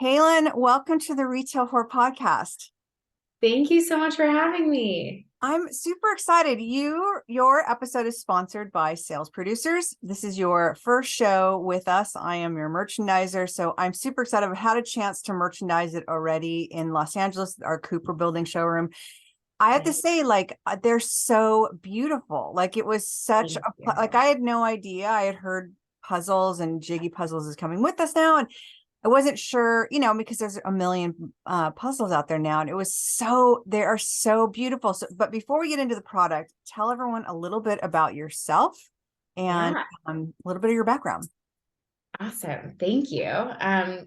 Kaylin, welcome to the Retail Whore podcast. Thank you so much for having me. I'm super excited. Your episode is sponsored by Sales Producers. This is your first show with us. I am your merchandiser, so I'm super excited. I've had a chance to merchandise it already in Los Angeles, our Cooper Building showroom. I have to say, they're so beautiful. It was such I had no idea. I had heard puzzles and Jiggy Puzzles is coming with us now, and I wasn't sure, because there's a million puzzles out there now, and they are so beautiful. So, but before we get into the product, tell everyone a little bit about yourself and a little bit of your background. Awesome. Thank you. I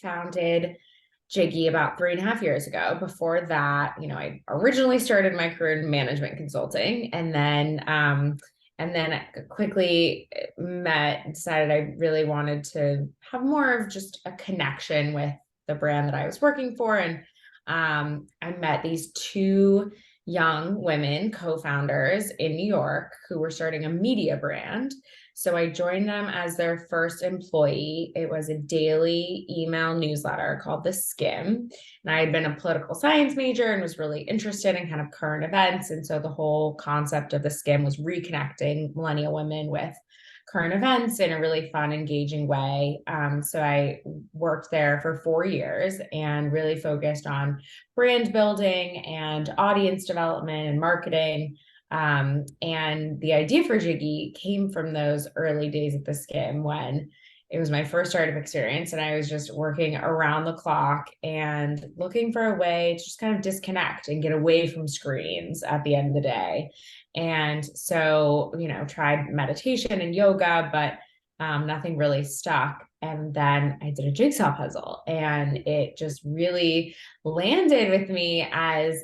founded Jiggy about 3.5 years ago. Before that, I originally started my career in management consulting, and then I quickly decided I really wanted to have more of just a connection with the brand that I was working for. And I met these two young women co-founders in New York who were starting a media brand. So I joined them as their first employee. It was a daily email newsletter called theSkimm. And I had been a political science major and was really interested in kind of current events. And so the whole concept of theSkimm was reconnecting millennial women with current events in a really fun, engaging way. So I worked there for 4 years and really focused on brand building and audience development and marketing. And the idea for Jiggy came from those early days at theSkimm when it was my first startup experience and I was just working around the clock and looking for a way to just kind of disconnect and get away from screens at the end of the day. And so, tried meditation and yoga, but nothing really stuck. And then I did a jigsaw puzzle and it just really landed with me as,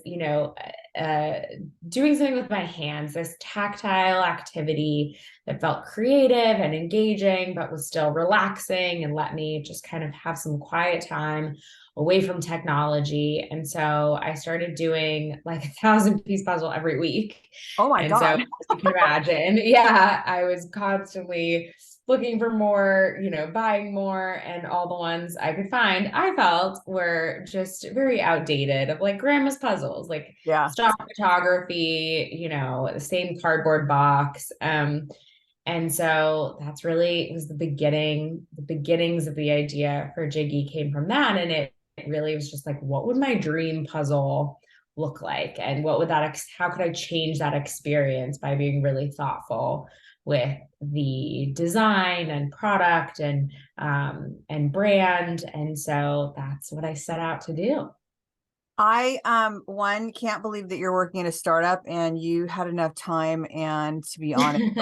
doing something with my hands, this tactile activity that felt creative and engaging, but was still relaxing and let me just kind of have some quiet time away from technology. And so I started doing like 1,000-piece puzzle every week. Oh my God. So as you can imagine, I was constantly looking for more, buying more, and all the ones I could find, I felt were just very outdated, of like grandma's puzzles, like stock photography, the same cardboard box. And so that's really, it was the beginnings of the idea for Jiggy came from that. And it really was just like, what would my dream puzzle look like? And what would how could I change that experience by being really thoughtful with the design and product and brand. And so that's what I set out to do. I can't believe that you're working at a startup and you had enough time and, to be honest,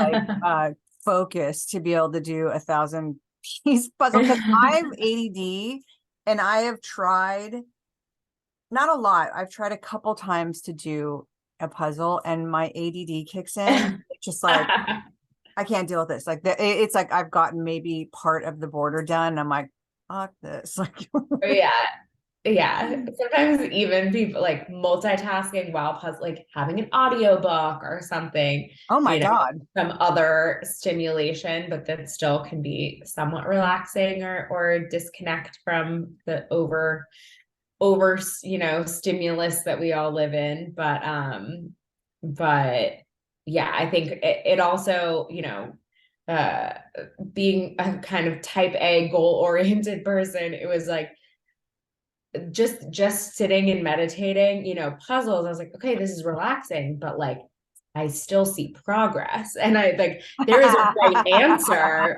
focus to be able to do 1,000-piece puzzle, because I'm ADD and I have tried, not a lot, I've tried a couple times to do a puzzle and my ADD kicks in. It's just like I can't deal with this. It's like I've gotten maybe part of the border done. And I'm like, fuck this. Yeah. Sometimes even people like multitasking while puzzle, like having an audio book or something. Oh my God. Some other stimulation, but that still can be somewhat relaxing or disconnect from the over stimulus that we all live in. But yeah, I think it also, being a kind of type A goal-oriented person, it was like just sitting and meditating, puzzles. I was like, okay, this is relaxing, but like I still see progress. And I like there is a right answer,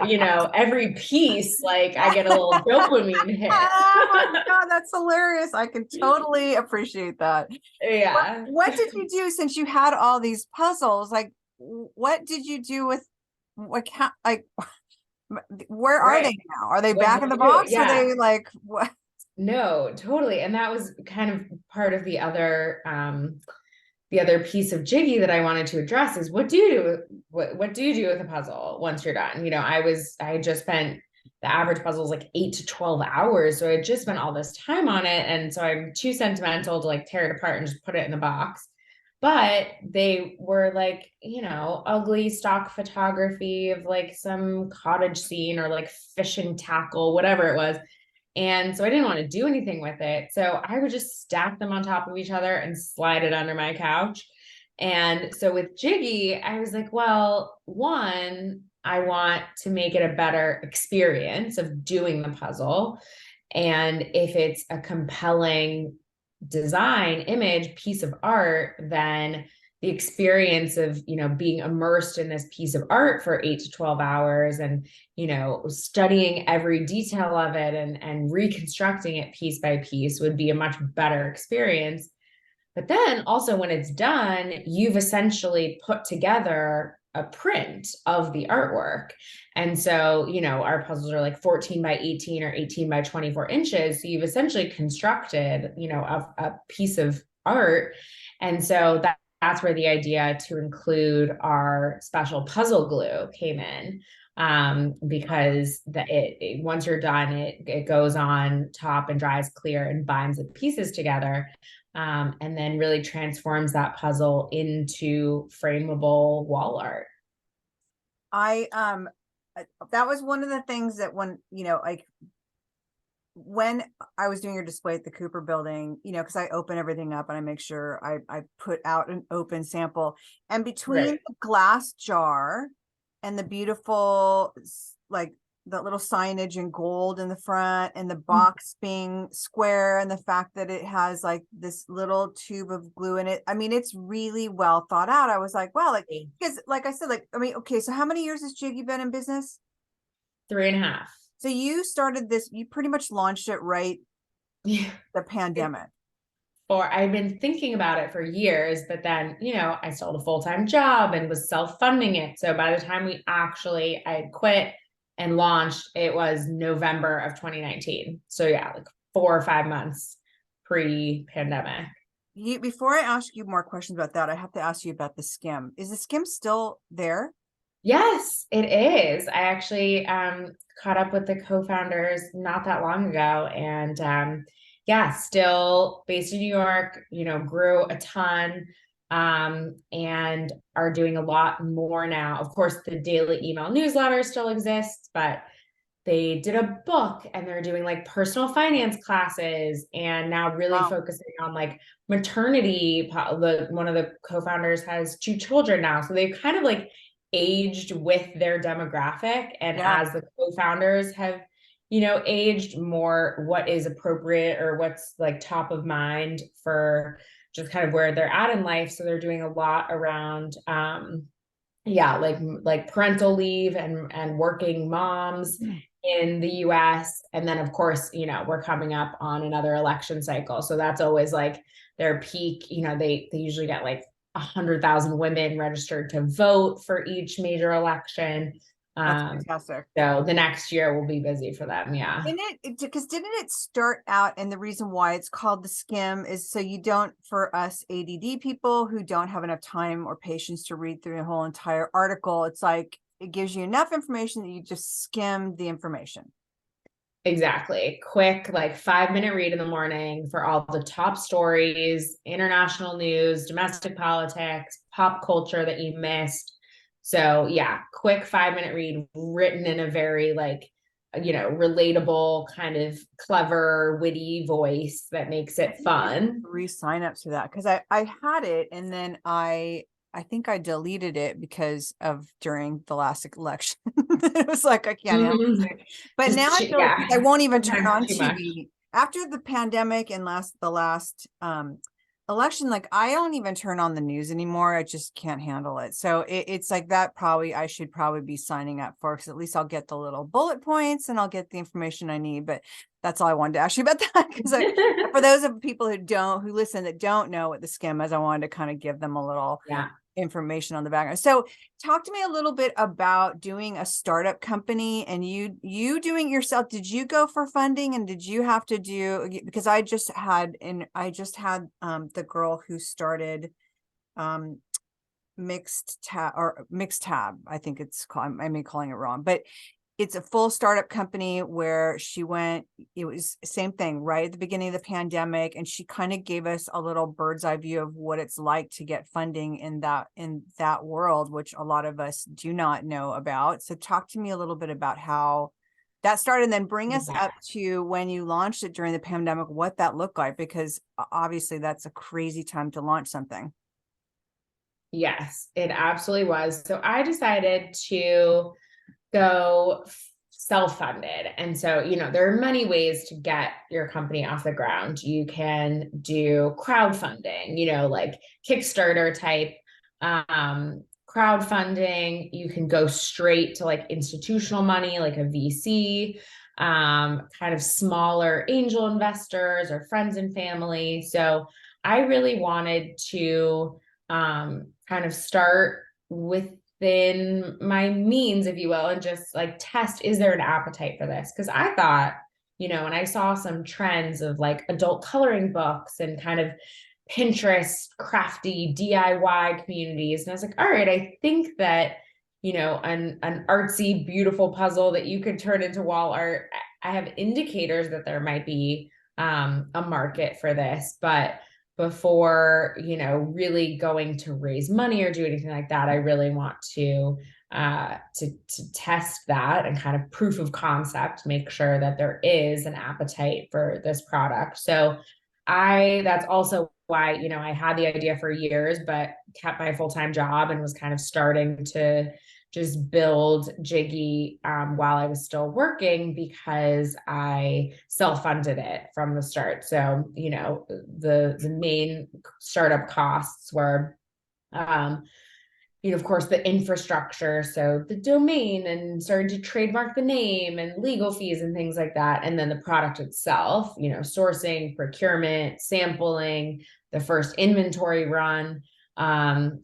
every piece, like I get a little dopamine hit. Oh my God, that's hilarious. I can totally appreciate that. Yeah. What did you do since you had all these puzzles? Like, what did you do with where are they now? Are they back in the box? Yeah. Are they like what? No, totally. And that was kind of part of the other piece of Jiggy that I wanted to address is what do you do with a puzzle once you're done? I had just spent the average puzzle is like 8 to 12 hours. So I just spent all this time on it. And so I'm too sentimental to like tear it apart and just put it in the box. but they were like, you know, ugly stock photography of like some cottage scene or like fishing tackle, whatever it was. And so I didn't want to do anything with it. So I would just stack them on top of each other and slide it under my couch. And so with Jiggy, I was like, well, one, I want to make it a better experience of doing the puzzle. And if it's a compelling design, image, piece of art, then the experience of, you know, being immersed in this piece of art for 8 to 12 hours and, you know, studying every detail of it and reconstructing it piece by piece would be a much better experience. But then also when it's done, you've essentially put together a print of the artwork. And so, you know, our puzzles are like 14 by 18 or 18 by 24 inches. So you've essentially constructed, you know, a piece of art. And so that's where the idea to include our special puzzle glue came in. Because once you're done, it goes on top and dries clear and binds the pieces together. And then really transforms that puzzle into frameable wall art. That was one of the things that when, you know, like when I was doing your display at the Cooper building, you know, because I open everything up and I make sure I put out an open sample, and between the glass jar and the beautiful, like the little signage in gold in the front and the box being square and the fact that it has like this little tube of glue in it. I mean, it's really well thought out. I was like, wow, like, because like I said, like, I mean, okay, so how many years has Jiggy been in business? 3.5. So you started this, you pretty much launched it right, the pandemic. Or I've been thinking about it for years, but then, you know, I still had a full-time job and was self-funding it. So by the time I had quit and launched, it was November of 2019. So yeah, like 4 or 5 months pre-pandemic. Before I ask you more questions about that, I have to ask you about theSkimm. Is theSkimm still there? Yes, it is. I actually caught up with the co-founders not that long ago, and yeah, still based in New York, you know, grew a ton, and are doing a lot more now. Of course, the daily email newsletter still exists, but they did a book and they're doing like personal finance classes and now really focusing on like maternity. One of the co-founders has 2 children now. So they've kind of like aged with their demographic. And as the co-founders have, you know, aged more, what is appropriate or what's like top of mind for just kind of where they're at in life. So they're doing a lot around, like parental leave and working moms in the US. And then of course, you know, we're coming up on another election cycle. So that's always like their peak, you know, they usually get like 100,000 women registered to vote for each major election. That's fantastic. So the next year will be busy for them. Yeah. Because didn't it start out, and the reason why it's called theSkimm is so you don't, for us ADD people who don't have enough time or patience to read through the whole entire article, it's like it gives you enough information that you just skim the information. Exactly. Quick, like 5-minute read in the morning for all the top stories, international news, domestic politics, pop culture that you missed. So yeah, quick 5-minute read written in a very like, you know, relatable kind of clever, witty voice that makes it fun. Re-sign up to that because I had it and then I think I deleted it because of during the last election. It was like I can't handle it. But now I won't even turn on TV after the pandemic and the last election. Like I don't even turn on the news anymore. I just can't handle it. So it's like that. Probably I should probably be signing up for, because at least I'll get the little bullet points and I'll get the information I need. But that's all I wanted to ask you about that, because for those of people who listen that don't know what theSkimm is, I wanted to kind of give them a little information on the background. So talk to me a little bit about doing a startup company and you doing it yourself. Did you go for funding, and did you have to do, because I just had the girl who started mixed tab, I think it's called, I may be calling it wrong, but it's a full startup company where she went, it was same thing, right at the beginning of the pandemic. And she kind of gave us a little bird's eye view of what it's like to get funding in that world, which a lot of us do not know about. So talk to me a little bit about how that started, and then bring us up to when you launched it during the pandemic, what that looked like, because obviously that's a crazy time to launch something. Yes, it absolutely was. So I decided to go self-funded. And so, there are many ways to get your company off the ground. You can do crowdfunding, like Kickstarter type crowdfunding. You can go straight to like institutional money, like a VC, kind of smaller angel investors or friends and family. So I really wanted to kind of start within my means, if you will, and just like test, is there an appetite for this? Because I thought, when I saw some trends of like adult coloring books and kind of Pinterest crafty DIY communities, and I was like, all right, I think that, an artsy, beautiful puzzle that you could turn into wall art, I have indicators that there might be a market for this. But before, really going to raise money or do anything like that, I really want to test that and kind of proof of concept, make sure that there is an appetite for this product. So that's also why, I had the idea for years, but kept my full-time job and was kind of starting to just build Jiggy while I was still working, because I self-funded it from the start. So, the main startup costs were, of course, the infrastructure. So the domain, and starting to trademark the name, and legal fees and things like that. And then the product itself, sourcing, procurement, sampling, the first inventory run. And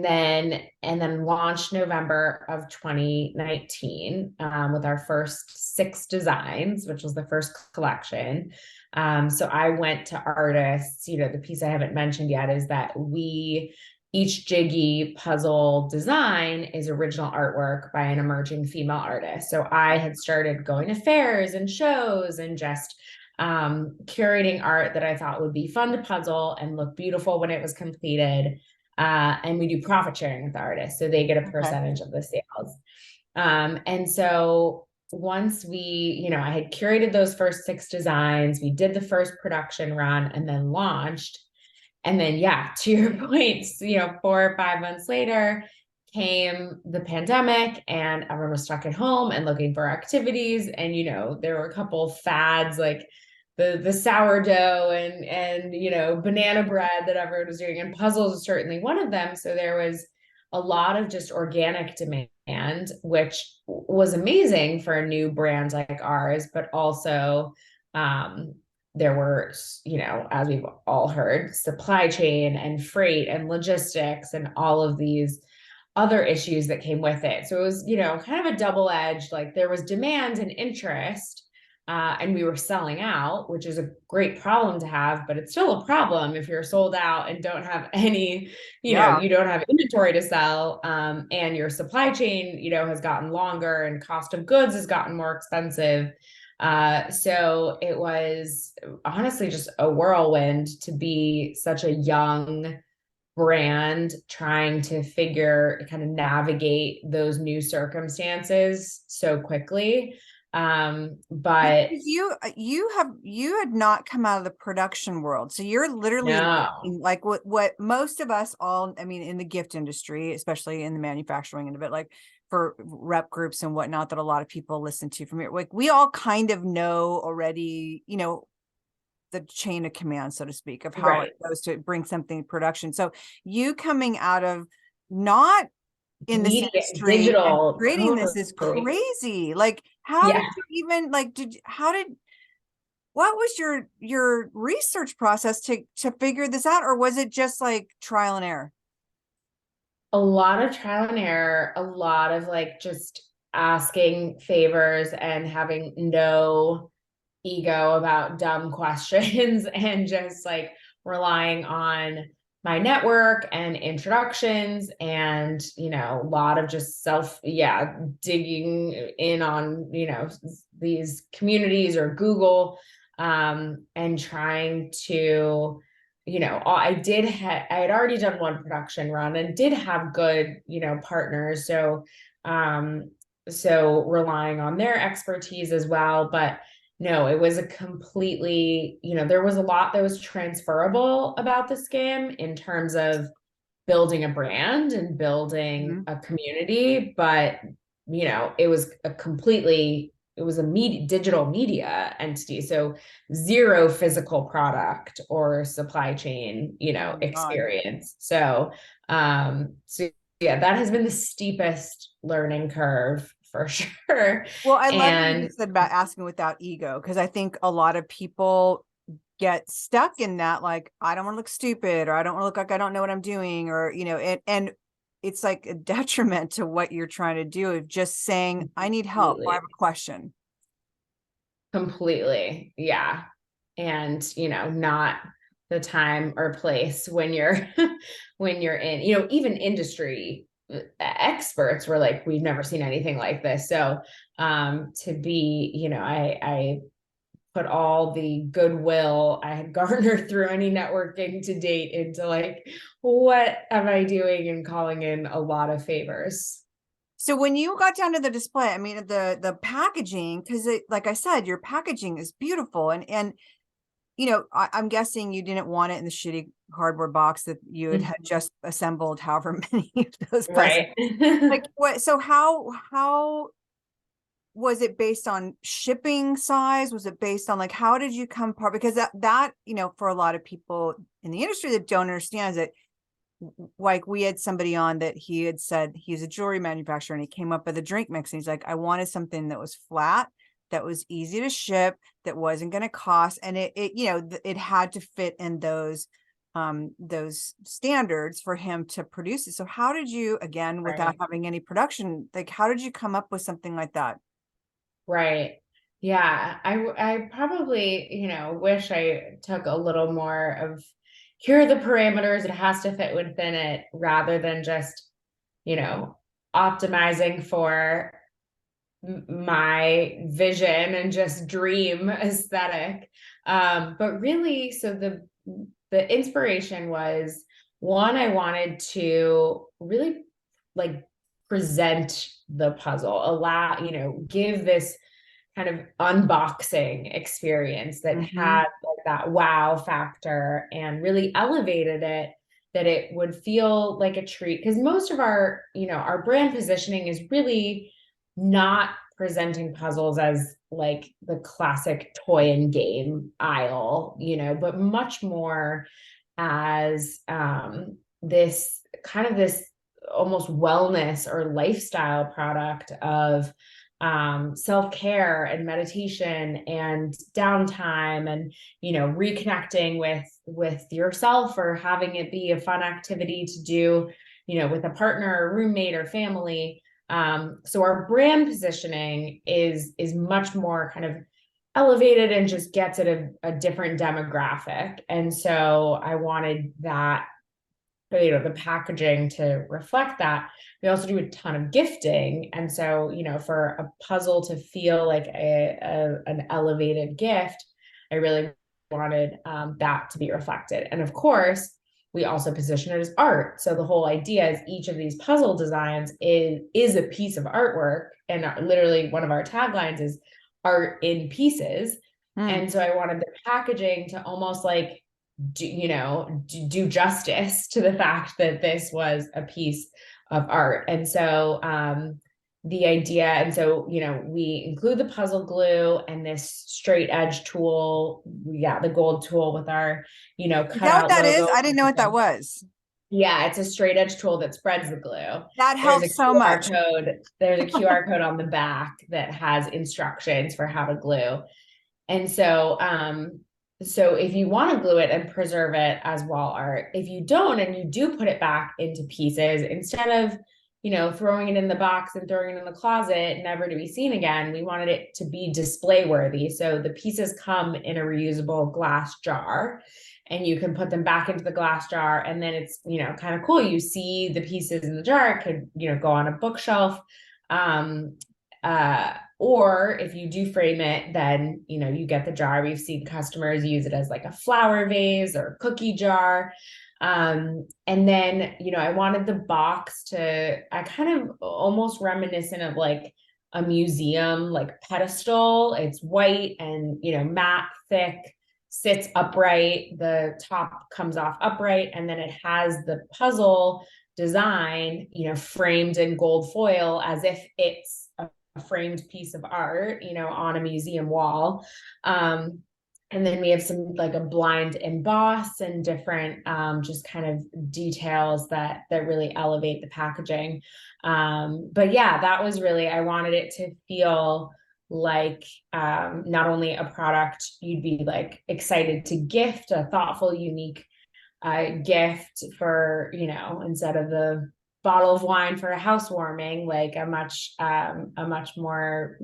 then launched November of 2019 with our first 6 designs, which was the first collection. So I went to artists. The piece I haven't mentioned yet is that each Jiggy puzzle design is original artwork by an emerging female artist. So I had started going to fairs and shows and just curating art that I thought would be fun to puzzle and look beautiful when it was completed. And we do profit sharing with the artists, so they get a percentage of the sales. And so once I had curated those first 6 designs, we did the first production run and then launched. And then, to your point, 4 or 5 months later came the pandemic, and everyone was stuck at home and looking for activities. And, there were a couple of fads like the sourdough and banana bread that everyone was doing, and puzzles was certainly one of them. So there was a lot of just organic demand, which was amazing for a new brand like ours, but also there were, as we've all heard, supply chain and freight and logistics and all of these other issues that came with it. So it was, kind of a double-edged, like there was demand and interest, and we were selling out, which is a great problem to have, but it's still a problem if you're sold out and don't have any, you don't have inventory to sell, and your supply chain, has gotten longer, and cost of goods has gotten more expensive. So it was honestly just a whirlwind to be such a young brand trying to kind of navigate those new circumstances so quickly. But you had not come out of the production world, so you're literally like what most of us all, I mean, in the gift industry, especially in the manufacturing end of it, like for rep groups and whatnot that a lot of people listen to from here, like we all kind of know already, the chain of command, so to speak, of how it goes to bring something to production. So you coming out of not in this industry, digital, creating this is crazy. Like, how did you even like? What was your research process to figure this out, or was it just like trial and error? A lot of trial and error, a lot of like just asking favors and having no ego about dumb questions and just like relying on my network and introductions, and a lot of just digging in on these communities or Google, and trying to I had already done one production run and did have good partners, so relying on their expertise as well. But no, it was a completely, there was a lot that was transferable about theSkimm in terms of building a brand and building a community. But, it was a digital media entity. So zero physical product or supply chain, Oh my God. experience. So yeah, that has been the steepest learning curve for sure. Well, I love what you And said about asking without ego, because I think a lot of people get stuck in that, like, I don't want to look stupid, or I don't want to look like I don't know what I'm doing, or, and it's like a detriment to what you're trying to do of just saying, I need help, or I have a question. completely. Yeah. And, not the time or place when you're when you're in, even industry experts were like, we've never seen anything like this. So to be, I put all the goodwill I had garnered through any networking to date into like, what am I doing, and calling in a lot of favors. So when you got down to the display, I mean, the packaging, because like I said, your packaging is beautiful, and I'm guessing you didn't want it in the shitty cardboard box that you had just assembled however many of those presents. Right. Like what? So how was it based on shipping size? Was it based on, like, how did you come apart? Because that for a lot of people in the industry that don't understand, is that, like, we had somebody on that he had said he's a jewelry manufacturer, and he came up with a drink mix, and he's like, I wanted something that was flat, that was easy to ship, that wasn't going to cost, and it had to fit in those standards for him to produce it. So how did you, again, without Right. having any production, like, how did you come up with something like that? Right. Yeah. I probably, wish I took a little more of, here are the parameters, it has to fit within it, rather than just, you know, optimizing for my vision and just dream aesthetic. But really, so the inspiration was, one, I wanted to really like present the puzzle, give this kind of unboxing experience that had like that wow factor, and really elevated it, that it would feel like a treat. Because most of our brand positioning is really not presenting puzzles as like the classic toy and game aisle, but much more as this almost wellness or lifestyle product of self-care and meditation and downtime, and reconnecting with yourself, or having it be a fun activity to do with a partner or roommate or family. So our brand positioning is much more kind of elevated and just gets at a different demographic. And so I wanted that, the packaging to reflect that. We also do a ton of gifting. And so, for a puzzle to feel like an elevated gift, I really wanted that to be reflected. And of course, we also position it as art. So the whole idea is each of these puzzle designs is a piece of artwork. And literally one of our taglines is art in pieces. And so I wanted the packaging to almost like do justice to the fact that this was a piece of art. And so the idea, and so we include the puzzle glue and this straight edge tool, the gold tool with our Is that what cutout that is? logo. I didn't know what that was. Yeah, it's a straight edge tool that spreads the glue. That helps so much. There's a QR code on the back that has instructions for how to glue. And so if you want to glue it and preserve it as wall art, if you don't, and you do put it back into pieces, instead of, throwing it in the box and throwing it in the closet, never to be seen again, we wanted it to be display worthy. So the pieces come in a reusable glass jar. and you can put them back into the glass jar. And then it's, kind of cool. You see the pieces in the jar. It could, go on a bookshelf. Or if you do frame it, then, you get the jar. We've seen customers use it as like a flower vase or cookie jar. And then, I wanted the box I kind of almost reminiscent of like a museum, like pedestal. It's white and, matte, thick, sits upright. The top comes off upright, and then it has the puzzle design, framed in gold foil as if it's a framed piece of art, on a museum wall. And then we have some like a blind emboss and different just kind of details that really elevate the packaging. But yeah, that was really, I wanted it to feel like not only a product you'd be like excited to gift, a thoughtful, unique gift for, instead of the bottle of wine for a housewarming, like a much more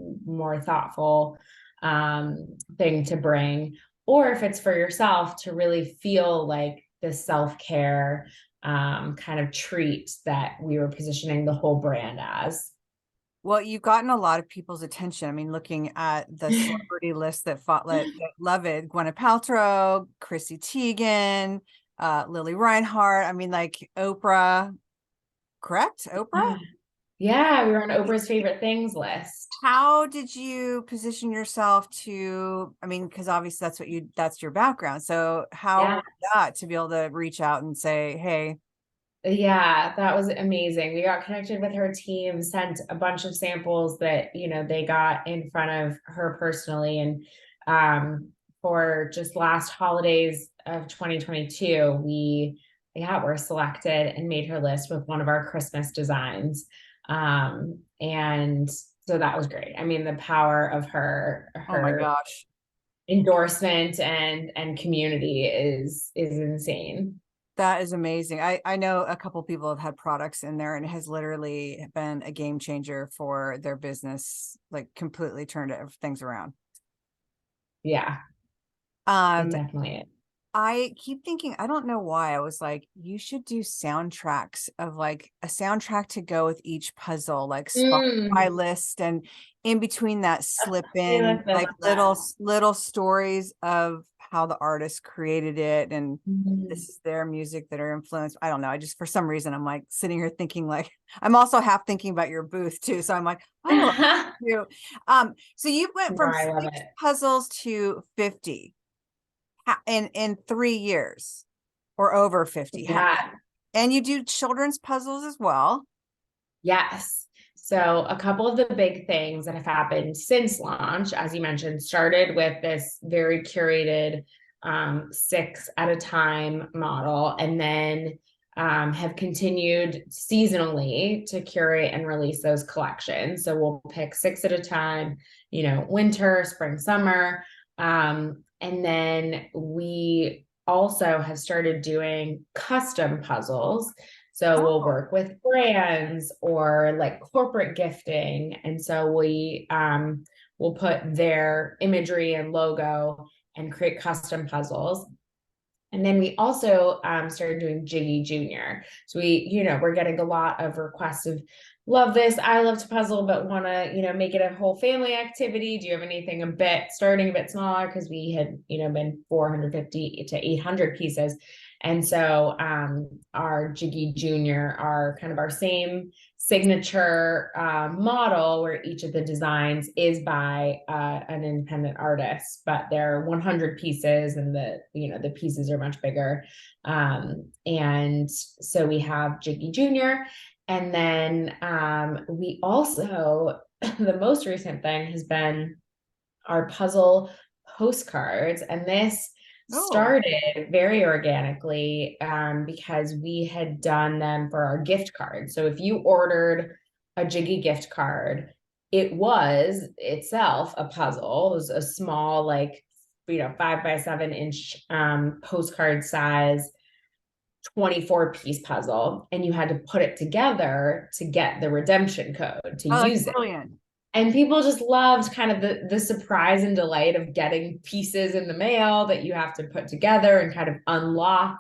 thoughtful thing to bring. Or if it's for yourself, to really feel like the self-care kind of treat that we were positioning the whole brand as. Well, you've gotten a lot of people's attention. I mean, looking at the celebrity list that love it, Gwyneth Paltrow, Chrissy Teigen, Lili Reinhart. I mean, like Oprah, correct? Oprah? Yeah, we were on Oprah's favorite things list. How did you position yourself I mean, because obviously that's your background. So how was that to be able to reach out and say, hey? Yeah, that was amazing. We got connected with her team, sent a bunch of samples that, they got in front of her personally. And for just last holidays of 2022, we were selected and made her list with one of our Christmas designs. And so that was great. I mean, the power of her Oh my gosh, endorsement and community is insane. that is amazing. I know a couple people have had products in there, and it has literally been a game changer for their business, like completely turned things around. Yeah, it definitely is. I keep thinking, I don't know why, I was like, you should do soundtracks of like a soundtrack to go with each puzzle, like Spotify list, and in between that slip in like little stories of how the artist created it, and this is their music that are influenced. I don't know. I just, for some reason, I'm like sitting here thinking, like, I'm also half thinking about your booth too. So I'm like, oh, you. So you went from 6 puzzles to 50 in 3 years, or over 50. Yeah. And you do children's puzzles as well. Yes. So a couple of the big things that have happened since launch, as you mentioned, started with this very curated 6 at a time model, and then have continued seasonally to curate and release those collections. So we'll pick 6 at a time, winter, spring, summer. And then we also have started doing custom puzzles. So we'll work with brands or like corporate gifting. And so we'll put their imagery and logo and create custom puzzles. And then we also started doing Jiggy Junior. So we're getting a lot of requests of, love this, I love to puzzle, but want to, make it a whole family activity. Do you have anything starting a bit smaller? Because we had, been 450 to 800 pieces. And so our Jiggy Junior are kind of our same signature model, where each of the designs is by an independent artist, but they're 100 pieces, and the pieces are much bigger. And so we have Jiggy Junior. And then we also, the most recent thing has been our puzzle postcards. And this started very organically because we had done them for our gift card. So if you ordered a Jiggy gift card, it was itself a puzzle. It was a small, like, 5 by 7 inch postcard size 24-piece puzzle, and you had to put it together to get the redemption code to use it. And people just loved kind of the surprise and delight of getting pieces in the mail that you have to put together and kind of unlock.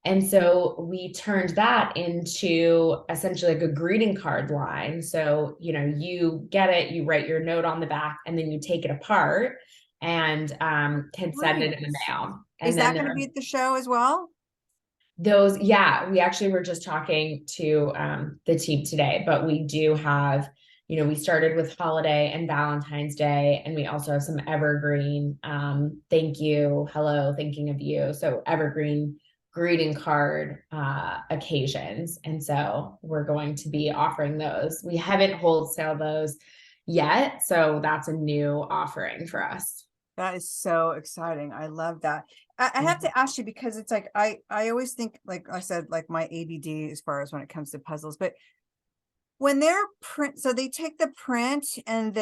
And so we turned that into essentially like a greeting card line. So, you get it, you write your note on the back, and then you take it apart and can send it in the Nice. mail. Is And then that there going to be are at the show as well? those, yeah, we actually were just talking to the team today, but we do have, we started with holiday and Valentine's Day, and we also have some evergreen thank you, hello, thinking of you. So evergreen greeting card occasions. And so we're going to be offering those. We haven't wholesale those yet. So that's a new offering for us. That is so exciting. I love that. I have Mhm. to ask you because it's like I always think, like I said, like my ADD as far as when it comes to puzzles, but when they're print, so they take the print and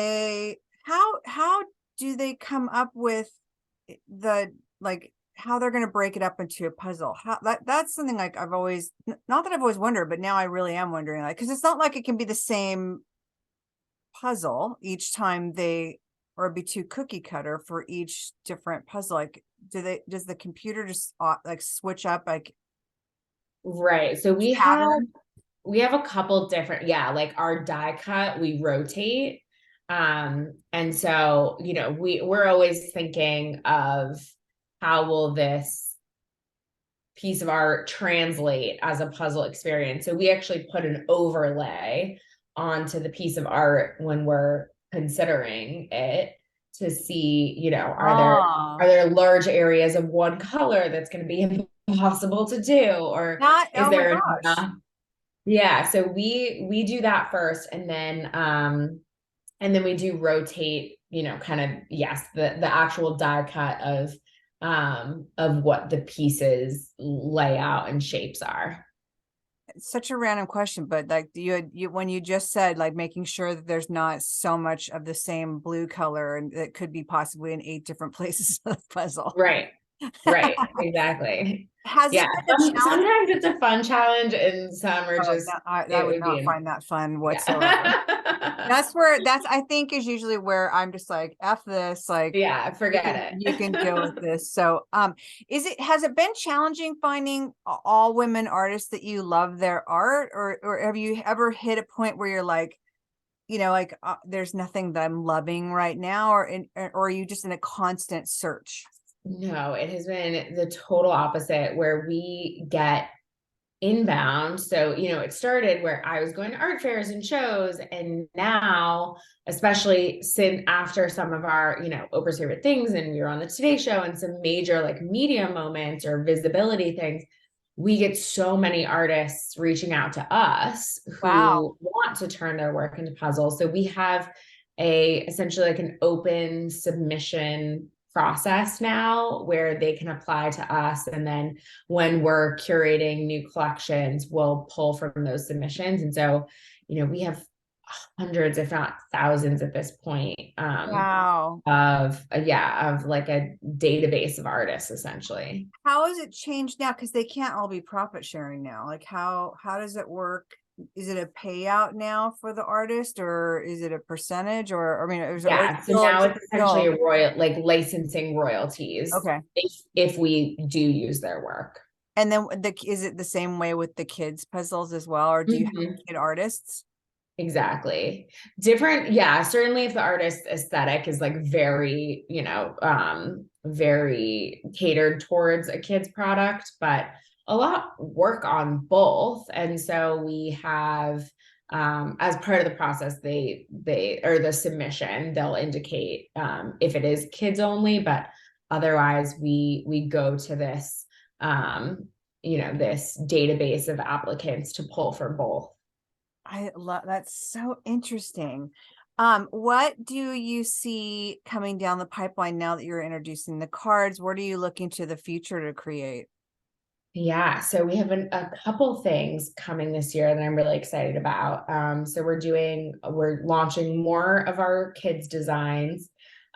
how do they come up with the, like, how they're going to break it up into a puzzle? How that's something like I've always, not that I've always wondered, but now I really am wondering, like, because it's not like it can be the same puzzle each time they, or it'd be too cookie cutter for each different puzzle. Like, does the computer just like switch up like Right. So pattern? we have a couple different, yeah, like our die cut, we rotate. And so, we're always thinking of how will this piece of art translate as a puzzle experience. So we actually put an overlay onto the piece of art when we're considering it to see, are Ah, there large areas of one color that's going to be impossible to do, or not, is oh my there gosh. enough? Yeah, so we do that first, and then we do rotate, kind of, yes, the actual die cut of what the pieces layout and shapes are. It's such a random question, but like you when you just said like making sure that there's not so much of the same blue color and it could be possibly in 8 different places of the puzzle. Right, right, exactly. Has Yeah, it been a challenge? sometimes it's a fun challenge, and some are Oh, just, I it would would be not find that fun whatsoever. yeah. That's where, that's, I think, is usually where I'm just like, F this, like Yeah, forget you can deal with it. this. So has it been challenging finding all women artists that you love their art, or have you ever hit a point where you're like, like there's nothing that I'm loving right now, or are you just in a constant search? No, it has been the total opposite, where we get inbound. So, it started where I was going to art fairs and shows. And now, especially since after some of our, Oprah's favorite things, and we were on the Today Show and some major like media moments or visibility things, we get so many artists reaching out to us Wow. who want to turn their work into puzzles. So we have essentially like an open submission process now where they can apply to us, and then when we're curating new collections, we'll pull from those submissions. And so, we have hundreds, if not thousands at this point, Wow. of like a database of artists essentially. How has it changed now? Because they can't all be profit sharing now. Like how does it work? Is it a payout now for the artist, or is it a percentage, or I mean, or Yeah, so now is it it's essentially still a like licensing royalties okay? if we do use their work. And then is it the same way with the kids puzzles as well, or do you have Mhm. kid artists? Exactly. Different, yeah, certainly if the artist aesthetic is like very, very catered towards a kid's product, but a lot work on both. And so we have, as part of the process, they or the submission, they'll indicate if it is kids only, but otherwise we go to this this database of applicants to pull for both. I love, that's so interesting. What do you see coming down the pipeline now that you're introducing the cards? What are you looking to the future to create? Yeah, so we have a couple things coming this year that I'm really excited about. So we're launching more of our kids' designs.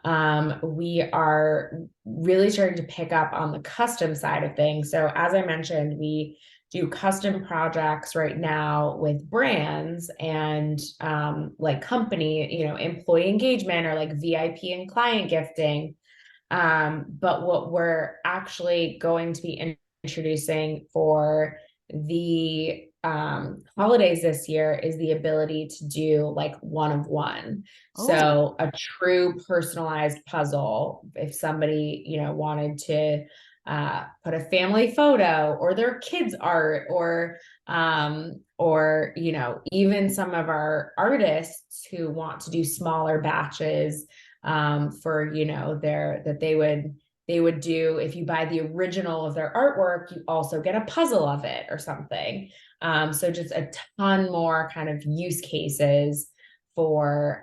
We are really starting to pick up on the custom side of things. So as I mentioned, we do custom projects right now with brands and like company, employee engagement or like VIP and client gifting. But what we're actually going to be introducing for the holidays this year is the ability to do like one of one. Oh, So a true personalized puzzle. If somebody, wanted to put a family photo or their kids art or even some of our artists who want to do smaller batches for that they would do. If you buy the original of their artwork, you also get a puzzle of it or something. So just a ton more kind of use cases for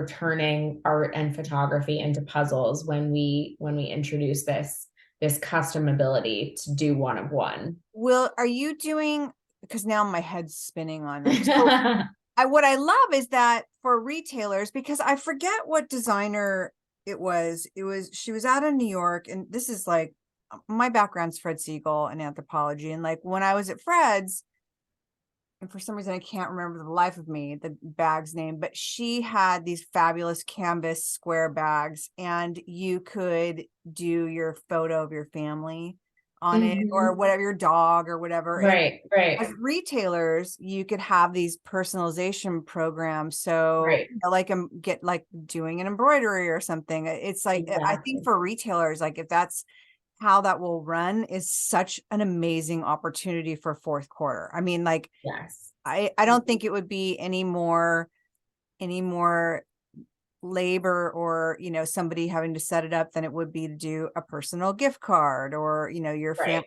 turning art and photography into puzzles when we introduce this custom ability to do one of one. are you doing, because now my head's spinning on like, so what I love is that for retailers, because I forget what designer it was, she was out in New York, and this is like, my background's Fred Siegel and anthropology. And like when I was at Fred's, and for some reason I can't remember the life of me the bag's name, but she had these fabulous canvas square bags, and you could do your photo of your family on it or whatever, your dog or whatever. Right, And right. as retailers, you could have these personalization programs. So Right. like get like doing an embroidery or something. It's like, I think for retailers, like if that's how that will run, is such an amazing opportunity for fourth quarter. I mean, like, Yes. I don't think it would be any more labor or somebody having to set it up than it would be to do a personal gift card or your family.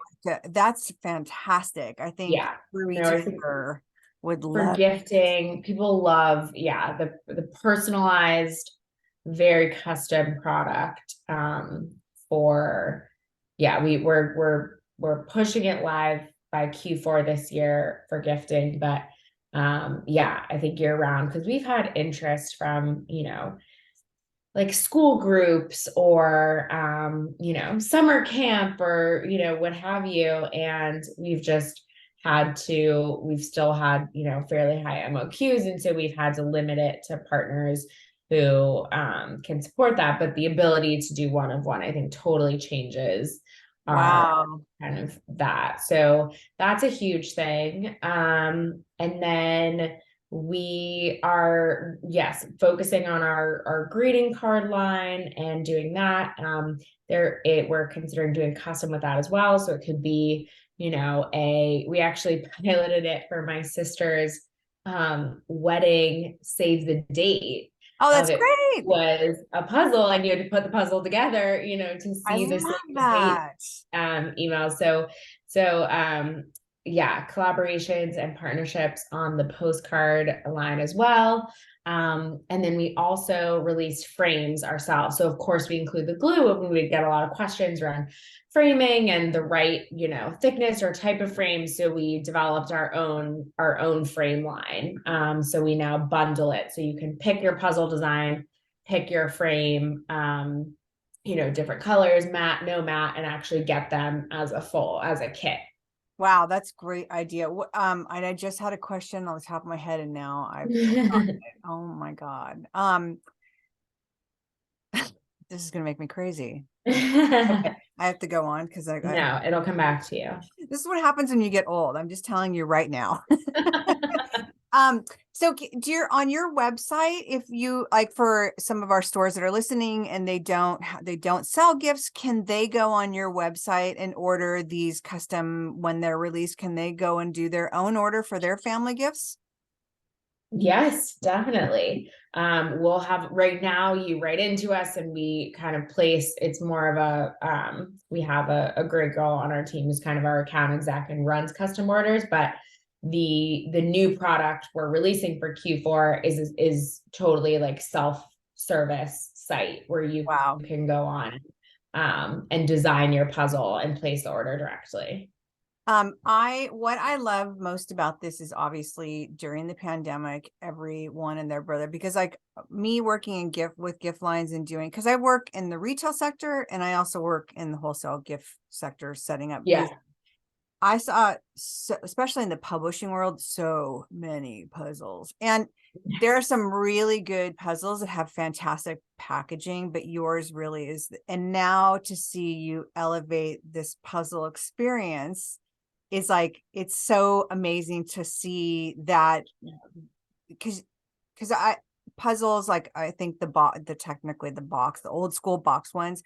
That's fantastic. I think Yeah. the No, I think retailer would for love. gifting, people love, the personalized, very custom product. For we're pushing it live by Q4 this year for gifting, but I think year round, because we've had interest from like school groups or summer camp or what have you, and we've still had fairly high MOQs, and so we've had to limit it to partners who can support that. But the ability to do one of one, I think, totally changes our Wow. kind of that. So that's a huge thing. And then we are, yes, focusing on our greeting card line and doing that. We're considering doing custom with that as well. So it could be, we actually piloted it for my sister's wedding save the date. Oh, that's It great. was a puzzle, and you had to put the puzzle together, to I see the save love the date that. email. So collaborations and partnerships on the postcard line as well. And then we also released frames ourselves. So of course we include the glue, and we get a lot of questions around framing and the right, thickness or type of frame. So we developed our own frame line. So we now bundle it. So you can pick your puzzle design, pick your frame, different colors, matte, no matte, and actually get them as a kit. Wow, that's great idea. And I just had a question on the top of my head, and now I've forgotten it. Oh my God. This is gonna make me crazy. Okay, I have to go on because No, it'll come back to you. this is what happens when you get old. I'm just telling you right now. So on your website, if you like, for some of our stores that are listening and they don't sell gifts, can they go on your website and order these custom when they're released? Can they go and do their own order for their family gifts? Yes, definitely. We'll have, right now you write into us and we kind of place, it's more of we have a great girl on our team who's kind of our account exec and runs custom orders, but the new product we're releasing for Q4 is totally like self-service site where you Wow. can go on and design your puzzle and place the order directly. What I love most about this is obviously during the pandemic, everyone and their brother, because like me working in with gift lines and doing, because I work in the retail sector and I also work in the wholesale gift sector setting up Yeah. I saw, so, especially in the publishing world, so many puzzles. And there are some really good puzzles that have fantastic packaging, but yours really is. And now to see you elevate this puzzle experience is like, it's so amazing to see that, because I puzzles, like I think technically the box, the old school box ones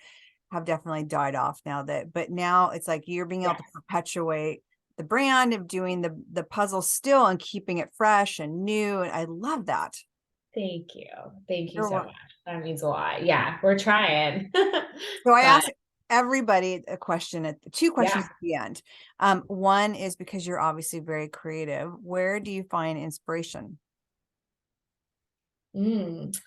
have definitely died off now, but now it's like you're being able to perpetuate the brand of doing the puzzle still and keeping it fresh and new. And I love that. Thank you. Thank you You're so welcome. much. That means a lot. Yeah, we're trying. So I But asked everybody a question two questions yeah. at the end. One is, because you're obviously very creative, where do you find inspiration? Mm.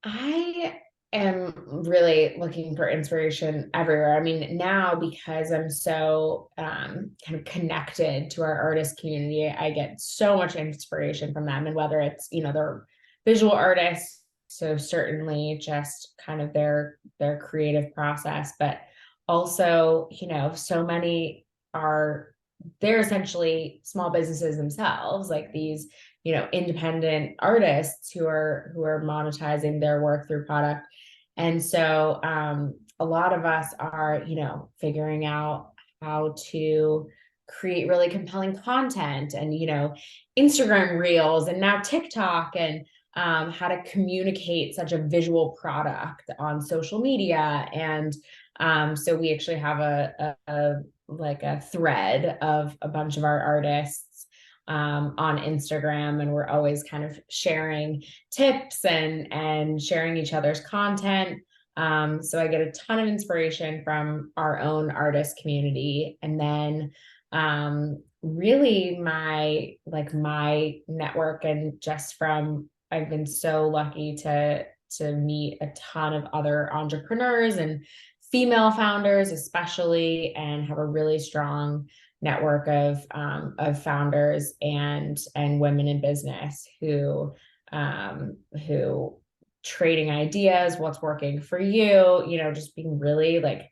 I am really looking for inspiration everywhere. I mean, now because I'm so kind of connected to our artist community, I get so much inspiration from them. And whether it's, they're visual artists, so certainly just kind of their creative process, but also, so many are they're essentially small businesses themselves, like these independent artists who are monetizing their work through product. And so a lot of us are figuring out how to create really compelling content, and Instagram reels, and now TikTok, and how to communicate such a visual product on social media. And so we actually have a thread of a bunch of our artists on Instagram, and we're always kind of sharing tips and sharing each other's content. So I get a ton of inspiration from our own artist community, and then really my network, and just from I've been so lucky to meet a ton of other entrepreneurs and female founders especially, and have a really strong network of founders and women in business who trading ideas, what's working for you, just being really like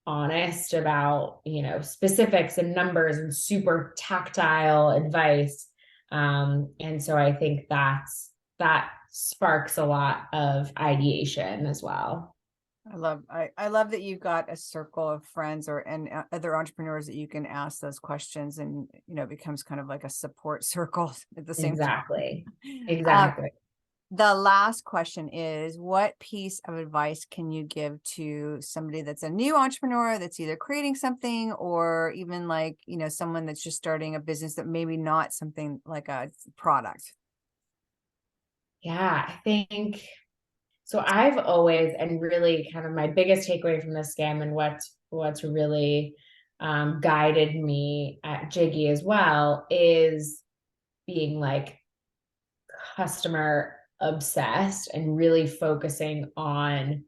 honest about specifics and numbers and super tactile advice. And so I think that sparks a lot of ideation as well. I love that you've got a circle of friends and other entrepreneurs that you can ask those questions, and it becomes kind of like a support circle at the same time. Exactly. Um, Exactly. the last question is, what piece of advice can you give to somebody that's a new entrepreneur that's either creating something, or even like, someone that's just starting a business that maybe not something like a product? Yeah, I think so. I've always, and really kind of my biggest takeaway from theSkimm, and what's really guided me at Jiggy as well, is being like customer obsessed and really focusing on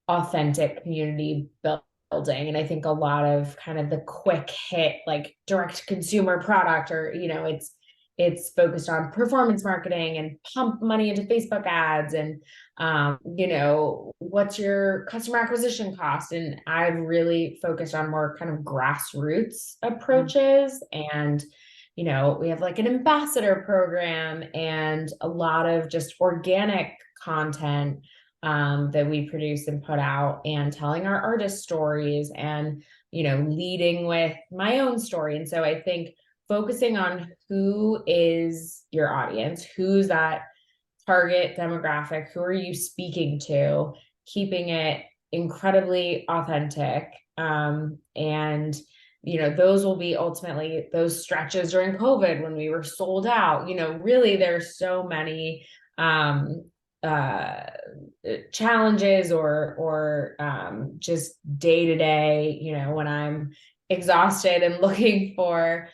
authentic community building. And I think a lot of kind of the quick hit, like direct consumer product, or it's focused on performance marketing and pump money into Facebook ads, and what's your customer acquisition cost. And I've really focused on more kind of grassroots approaches. And we have like an ambassador program and a lot of just organic content that we produce and put out, and telling our artist stories, and leading with my own story. And so I think focusing on who is your audience, who's that target demographic, who are you speaking to, keeping it incredibly authentic. And those will be ultimately those stretches during COVID when we were sold out. Really, there's so many uh challenges, or just day to day, when I'm exhausted and looking for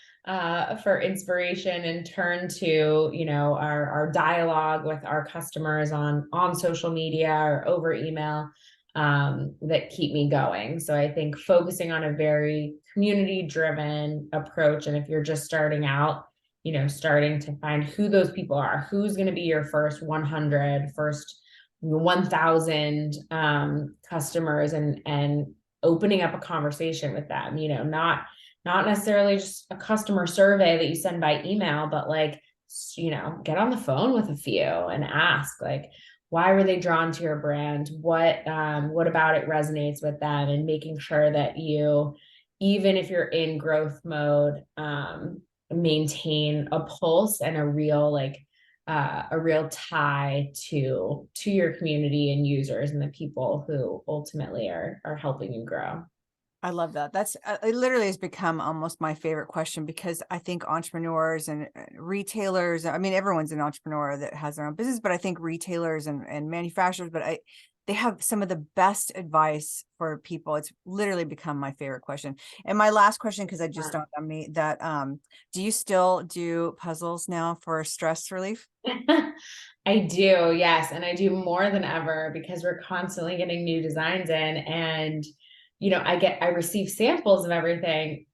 inspiration, and turn to our dialogue with our customers on social media or over email, that keep me going. So I think focusing on a very community driven approach, and if you're just starting out, starting to find who those people are, who's going to be your first 100, first 1,000 customers, and opening up a conversation with them, not not necessarily just a customer survey that you send by email, but like, get on the phone with a few and ask, like, why were they drawn to your brand? What about it resonates with them? And making sure that you, even if you're in growth mode, maintain a pulse and a real tie to your community and users and the people who ultimately are helping you grow. I love that. That's it literally has become almost my favorite question, because I think entrepreneurs and retailers, I mean, everyone's an entrepreneur that has their own business, but I think retailers and manufacturers, they have some of the best advice for people. It's literally become my favorite question. And my last question, because I just don't on me that, do you still do puzzles now for stress relief? I do, yes. And I do more than ever because we're constantly getting new designs in. And, I receive samples of everything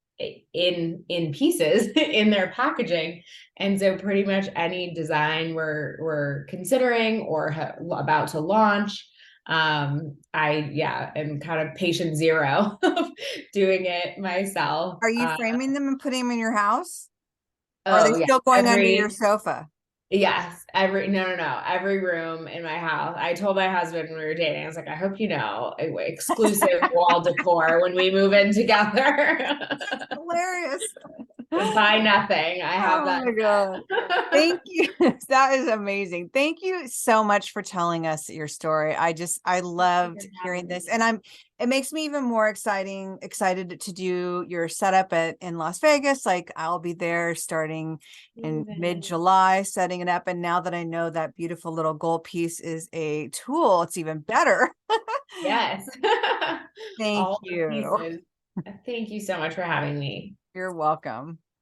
in pieces in their packaging. And so pretty much any design we're considering or about to launch, I am kind of patient zero of doing it myself. Are you framing them and putting them in your house? Or are they Oh yeah, still going under your sofa? yes, no. Every room in my house. I told my husband when we were dating, I was like, I hope you know, exclusive wall decor when we move in together. Hilarious. Buy nothing. I have Oh that my God. Thank you. That is amazing. Thank you so much for telling us your story. I loved hearing this. And it makes me even more excited to do your setup in Las Vegas. Like, I'll be there starting in mid-July, setting it up. And now that I know that beautiful little gold piece is a tool, it's even better. Yes. Thank All the you. pieces. Thank you so much for having me. You're welcome.